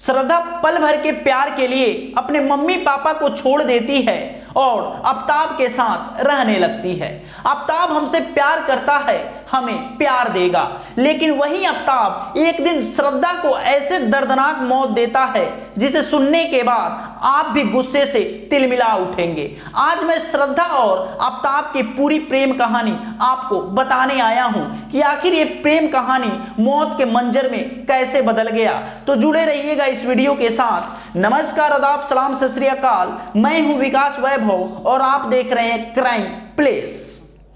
श्रद्धा पल भर के प्यार के लिए अपने मम्मी पापा को छोड़ देती है और आफ्ताब के साथ रहने लगती है। आफ्ताब हमसे प्यार करता है, हमें प्यार देगा, लेकिन वही आफ्ताब एक दिन श्रद्धा को ऐसे दर्दनाक मौत देता है जिसे सुनने के बाद आप भी गुस्से से तिलमिला उठेंगे। आज मैं श्रद्धा और आफ्ताब की पूरी प्रेम कहानी आपको बताने आया हूं कि आखिर ये प्रेम कहानी मौत के मंजर में कैसे बदल गया। तो जुड़े रहिएगा इस वीडियो के साथ। नमस्कार, आदाब, सलाम, सत श्री अकाल। मैं हूं विकास वैभव और आप देख रहे हैं क्राइम प्लेस।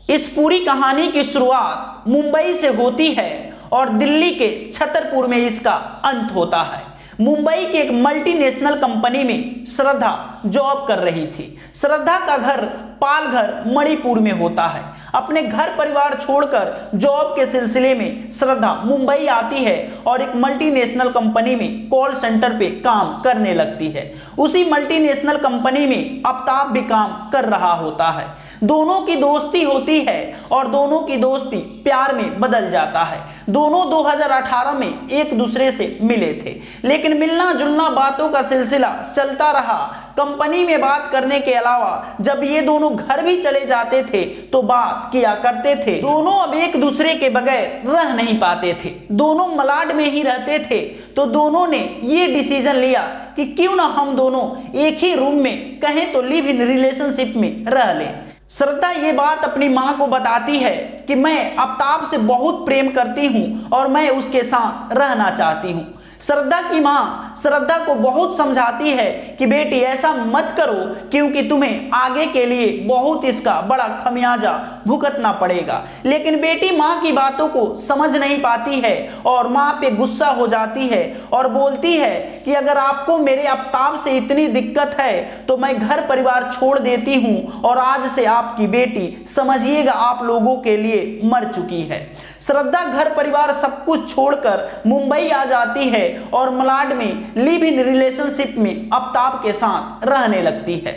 इस पूरी कहानी की शुरुआत मुंबई से होती है और दिल्ली के छतरपुर में इसका अंत होता है। मुंबई की एक मल्टीनेशनल कंपनी में श्रद्धा जॉब कर रही थी। श्रद्धा का घर पालघर मणिपुर में होता है। अपने घर परिवार छोड़कर जॉब के सिलसिले में श्रद्धा मुंबई आती है और एक मल्टीनेशनल कंपनी में कॉल सेंटर पे काम करने लगती है। उसी मल्टीनेशनल कंपनी में आफ्ताब भी काम कर रहा होता है। दोनों की दोस्ती होती है और दोनों की दोस्ती प्यार में बदल जाता है। दोनों 2018 में एक दूसरे से मिले थे, लेकिन मिलना जुलना बातों का सिलसिला चलता रहा। कंपनी में बात करने के अलावा जब ये दोनों घर भी चले जाते थे तो बात किया करते थे। दोनों अब एक दूसरे के बगैर रह नहीं पाते थे। दोनों मलाड में ही रहते थे। तो दोनों ने ये डिसीजन लिया कि क्यों ना हम दोनों एक ही रूम में, कहें तो लिव इन रिलेशनशिप में रह लें। श्रद्धा ये बात अपनी माँ को बताती है कि मैं आफ्ताब से बहुत प्रेम करती हूँ और मैं उसके साथ रहना चाहती हूँ। श्रद्धा की माँ श्रद्धा को बहुत समझाती है कि बेटी ऐसा मत करो, क्योंकि तुम्हें आगे के लिए बहुत इसका बड़ा खमियाजा भुगतना पड़ेगा। लेकिन बेटी माँ की बातों को समझ नहीं पाती है और माँ पे गुस्सा हो जाती है और बोलती है कि अगर आपको मेरे आफ्ताब से इतनी दिक्कत है तो मैं घर परिवार छोड़ देती हूँ और आज से आपकी बेटी समझिएगा आप लोगों के लिए मर चुकी है। श्रद्धा घर परिवार सब कुछ छोड़कर मुंबई आ जाती है और मलाड में लिव इन रिलेशनशिप में आफ्ताब के साथ रहने लगती है।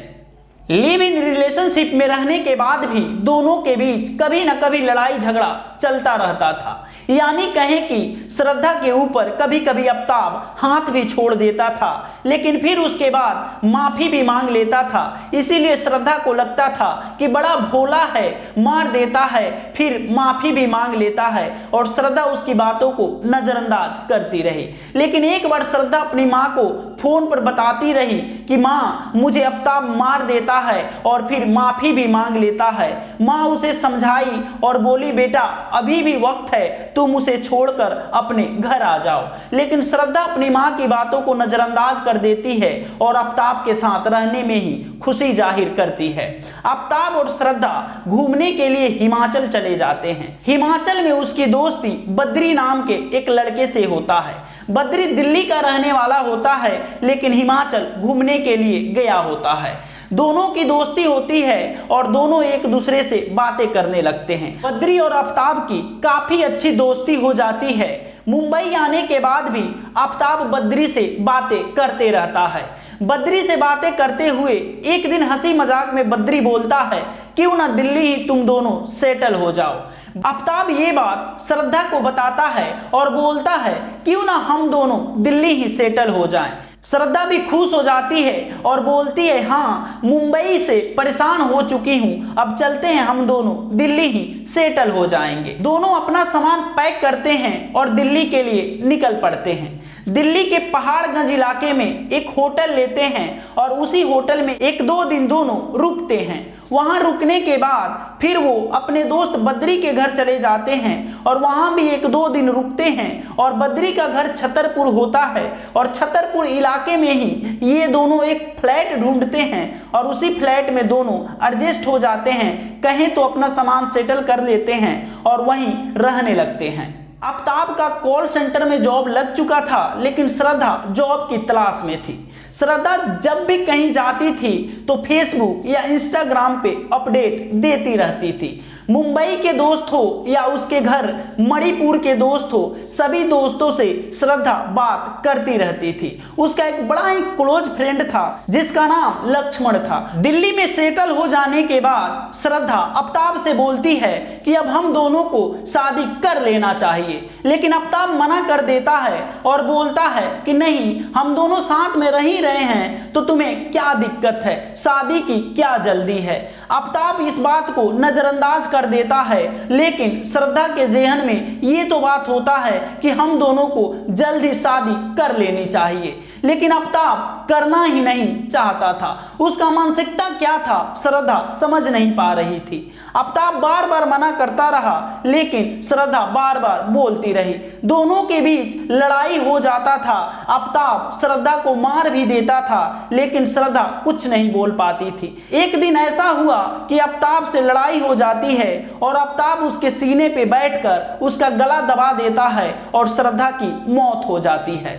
लिव इन रिलेशनशिप में रहने के बाद भी दोनों के बीच कभी न कभी लड़ाई झगड़ा चलता रहता था। यानी कहें कि श्रद्धा के ऊपर कभी कभी आफ्ताब हाथ भी छोड़ देता था, लेकिन फिर उसके बाद माफी भी मांग लेता था। इसीलिए श्रद्धा को लगता था कि बड़ा भोला है, मार देता है फिर माफी भी मांग लेता है और श्रद्धा उसकी बातों को नजरअंदाज करती रही। लेकिन एक बार श्रद्धा अपनी माँ को फोन पर बताती रही कि माँ मुझे आफ्ताब मार देता है और फिर माफी भी मांग लेता है। माँ उसे समझाई और बोली बेटा अभी भी वक्त है, तुम उसे छोड़कर अपने घर आ जाओ। लेकिन श्रद्धा अपनी माँ की बातों को नजरअंदाज कर देती है और आफ्ताब के साथ रहने में ही खुशी जाहिर करती है। आफ्ताब और श्रद्धा घूमने के लिए हिमाचल चले जाते हैं। हिमाचल में उसकी दोस्ती बद्री नाम के एक लड़के से होता है। बद्री दिल्ली का रहने वाला होता है, लेकिन हिमाचल घूमने के लिए गया होता है। दोनों की दोस्ती होती है और दोनों एक दूसरे से बातें करने लगते हैं। बद्री और आफ्ताब की काफी अच्छी दोस्ती हो जाती है। मुंबई आने के बाद भी आफ्ताब बद्री से बातें करते रहता है। बद्री से बातें करते हुए एक दिन हंसी मजाक में बद्री बोलता है क्यों ना दिल्ली ही तुम दोनों सेटल हो जाओ। आफ्ताब ये बात श्रद्धा को बताता है और बोलता है क्यों ना हम दोनों दिल्ली ही सेटल हो जाएं। श्रद्धा भी खुश हो जाती है और बोलती है हाँ मुंबई से परेशान हो चुकी हूँ, अब चलते हैं हम दोनों दिल्ली ही सेटल हो जाएंगे। दोनों अपना सामान पैक करते हैं और दिल्ली के लिए निकल पड़ते हैं। दिल्ली के पहाड़गंज इलाके में एक होटल लेते हैं और उसी होटल में 1-2 दिन दोनों रुकते हैं। वहां रुकने के बाद फिर वो अपने दोस्त बद्री के घर चले जाते हैं और वहां भी 1-2 दिन रुकते हैं। और बद्री का घर छतरपुर होता है और छतरपुर इलाके में ही ये दोनों एक फ्लैट ढूंढते हैं और उसी फ्लैट में दोनों एडजस्ट हो जाते हैं, कहें तो अपना सामान सेटल कर लेते हैं और वहीं रहने लगते हैं। आफ्ताब का कॉल सेंटर में जॉब लग चुका था, लेकिन श्रद्धा जॉब की तलाश में थी। श्रद्धा जब भी कहीं जाती थी तो फेसबुक या इंस्टाग्राम पे अपडेट देती रहती थी। मुंबई के दोस्त हो या उसके घर मणिपुर के दोस्त हो, सभी दोस्तों से श्रद्धा बात करती रहती थी। उसका एक बड़ा ही क्लोज फ्रेंड था जिसका नाम लक्ष्मण था। दिल्ली में सेटल हो जाने के बाद श्रद्धा आफ्ताब से बोलती है कि अब हम दोनों को शादी कर लेना चाहिए, लेकिन आफ्ताब मना कर देता है और बोलता है कि नहीं, हम दोनों साथ में रह ही रहे हैं तो तुम्हें क्या दिक्कत है, शादी की क्या जल्दी है। आफ्ताब इस बात को नजरअंदाज कर देता है, लेकिन श्रद्धा के ज़हन में ये तो बात होता है कि हम दोनों को जल्द ही शादी कर लेनी चाहिए, लेकिन आफ्ताब करना ही नहीं चाहता था। उसका मानसिकता क्या था श्रद्धा समझ नहीं पा रही थी। आफ्ताब बार बार मना करता रहा, लेकिन श्रद्धा बार बार बोलती रही। दोनों के बीच लड़ाई हो जाता था। आफ्ताब श्रद्धा को मार भी देता था, लेकिन श्रद्धा कुछ नहीं बोल पाती थी। एक दिन ऐसा हुआ कि आफ्ताब से लड़ाई हो जाती है और आफ्ताब उसके सीने पे बैठकर उसका गला दबा देता है और श्रद्धा की मौत हो जाती है।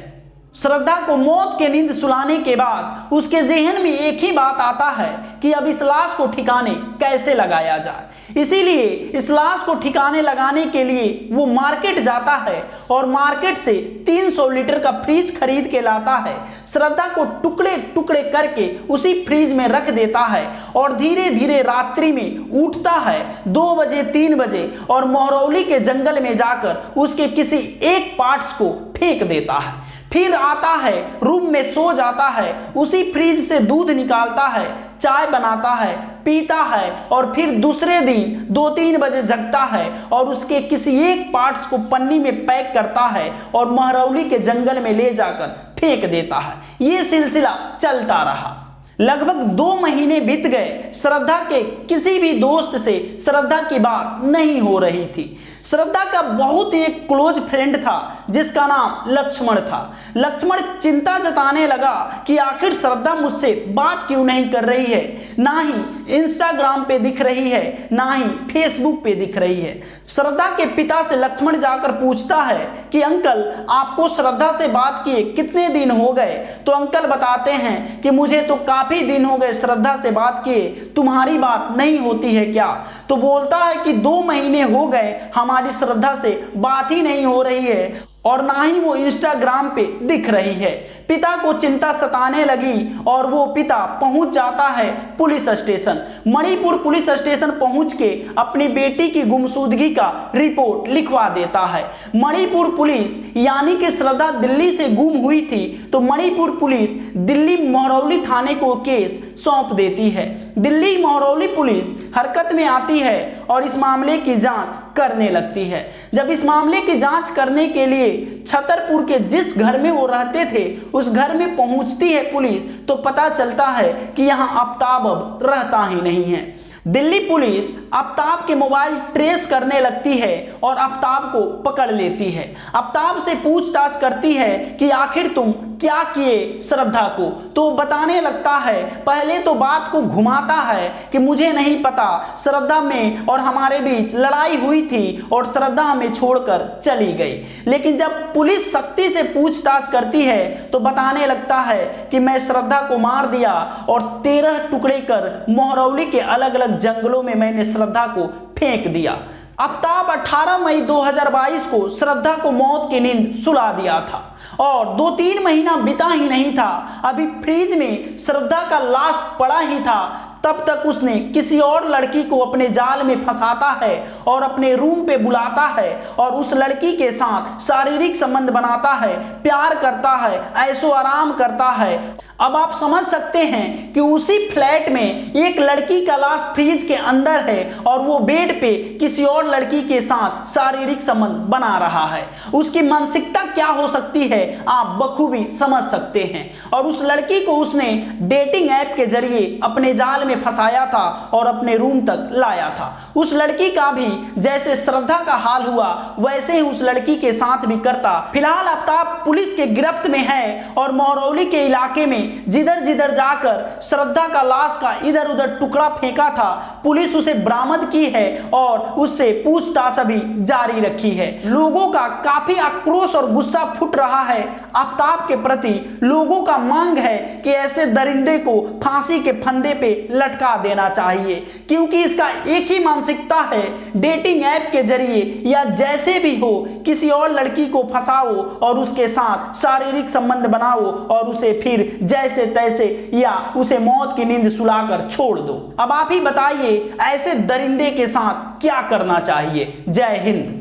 श्रद्धा को मौत के नींद सुलाने के बाद उसके ज़हन में एक ही बात आता है कि अब इस लाश को ठिकाने कैसे लगाया जाए। इसीलिए इस लाश को ठिकाने लगाने के लिए वो मार्केट जाता है और मार्केट से 300 लीटर का फ्रिज खरीद के लाता है। श्रद्धा को टुकड़े टुकड़े करके उसी फ्रिज में रख देता है और धीरे धीरे रात्रि में उठता है 2 बजे 3 बजे और महरौली के जंगल में जाकर उसके किसी एक पार्ट्स को फेंक देता है। फिर आता है, रूम में सो जाता है, उसी फ्रिज से दूध निकालता है, चाय बनाता है, पीता है और फिर दूसरे दिन 2-3 बजे जगता है और उसके किसी एक पार्ट्स को पन्नी में पैक करता है और महरौली के जंगल में ले जाकर फेंक देता है। ये सिलसिला चलता रहा। लगभग 2 महीने बीत गए। श्रद्धा के किसी भी दोस्त से श्रद्धा की बात नहीं हो रही थी। श्रद्धा का बहुत एक क्लोज फ्रेंड था जिसका नाम लक्ष्मण था। लक्ष्मण चिंता जताने लगा कि आखिर श्रद्धा मुझसे बात क्यों नहीं कर रही है, ना ही इंस्टाग्राम पे दिख रही है, ना ही फेसबुक पे दिख रही है। श्रद्धा के पिता से लक्ष्मण जाकर पूछता है कि अंकल, आपको श्रद्धा से बात किए कितने दिन हो गए? तो अंकल बताते हैं कि मुझे तो काफी दिन हो गए श्रद्धा से बात किए, तुम्हारी बात नहीं होती है क्या? तो बोलता है कि 2 महीने हो गए हमारी श्रद्धा से बात ही नहीं हो रही है और ना ही वो इंस्टाग्राम पे दिख रही है। पिता को चिंता सताने लगी और वो पिता पहुंच जाता है police station. Manipur police station पहुंच के अपनी बेटी की गुमशुदगी का रिपोर्ट लिखवा देता है। मणिपुर पुलिस यानी कि श्रद्धा दिल्ली से गुम हुई थी, तो मणिपुर पुलिस दिल्ली महरौली थाने को केस सौंप देती है। दिल्ली महरौली पुलिस हरकत में आती है और इस मामले की जांच करने लगती है। जब इस मामले की जांच करने के लिए छतरपुर के जिस घर में वो रहते थे उस घर में पहुंचती है पुलिस, तो पता चलता है कि यहाँ आफ्ताब अब रहता ही नहीं है। दिल्ली पुलिस आफ्ताब के मोबाइल ट्रेस करने लगती है और आफ्ताब को पकड़ लेती है। आफ्ताब से पूछताछ करती है कि आखिर तुम क्या किए श्रद्धा को, तो बताने लगता है। पहले तो बात को घुमाता है कि मुझे नहीं पता, श्रद्धा में और हमारे बीच लड़ाई हुई थी और श्रद्धा हमें छोड़कर चली गई। लेकिन जब पुलिस सख्ती से पूछताछ करती है तो बताने लगता है कि मैं श्रद्धा को मार दिया और 13 टुकड़े कर महरौली के अलग अलग जंगलों में मैंने श्रद्धा को फेंक दिया। आफ्ताब 18 मई 2022 को श्रद्धा को मौत की नींद सुला दिया था और 2-3 महीना बीता ही नहीं था, अभी फ्रिज में श्रद्धा का लाश पड़ा ही था, तब तक उसने किसी और लड़की को अपने जाल में फंसाता है और अपने रूम पे बुलाता है और उस लड़की के साथ शारीरिक संबंध बनाता है, प्यार करता है, ऐशो आराम करता है। अब आप समझ सकते हैं कि उसी फ्लैट में एक लड़की का लाश फ्रिज के अंदर है और वो बेड पे किसी और लड़की के साथ शारीरिक संबंध बना रहा है। उसकी मानसिकता क्या हो सकती है आप बखूबी समझ सकते हैं। और उस लड़की को उसने डेटिंग ऐप के जरिए अपने जाल में फंसाया था और अपने रूम तक लाया था। उस लड़की का भी जैसे श्रद्धा का हाल हुआ वैसे ही उस लड़की के साथ भी करता। फिलहाल आफ्ताब पुलिस के गिरफ्त में है और महरौली के इलाके में जिधर जिधर जाकर श्रद्धा का लाश का इधर उधर टुकड़ा फेंका था, पुलिस उसे बरामद की है और उससे पूछताछ अभी जारी रखी है। लोगों का काफी आक्रोश और गुस्सा फूट रहा है आफ्ताब के प्रति। लोगों का मांग है कि ऐसे दरिंदे को फांसी के फंदे पे लटका देना चाहिए, क्योंकि इसका एक ही मानसिकता है, डेटिंग ऐप के जरिए या जैसे भी हो किसी और लड़की को फंसाओ और उसके साथ शारीरिक संबंध बनाओ और उसे फिर जैसे तैसे या उसे मौत की नींद सुलाकर छोड़ दो। अब आप ही बताइए ऐसे दरिंदे के साथ क्या करना चाहिए। जय हिंद।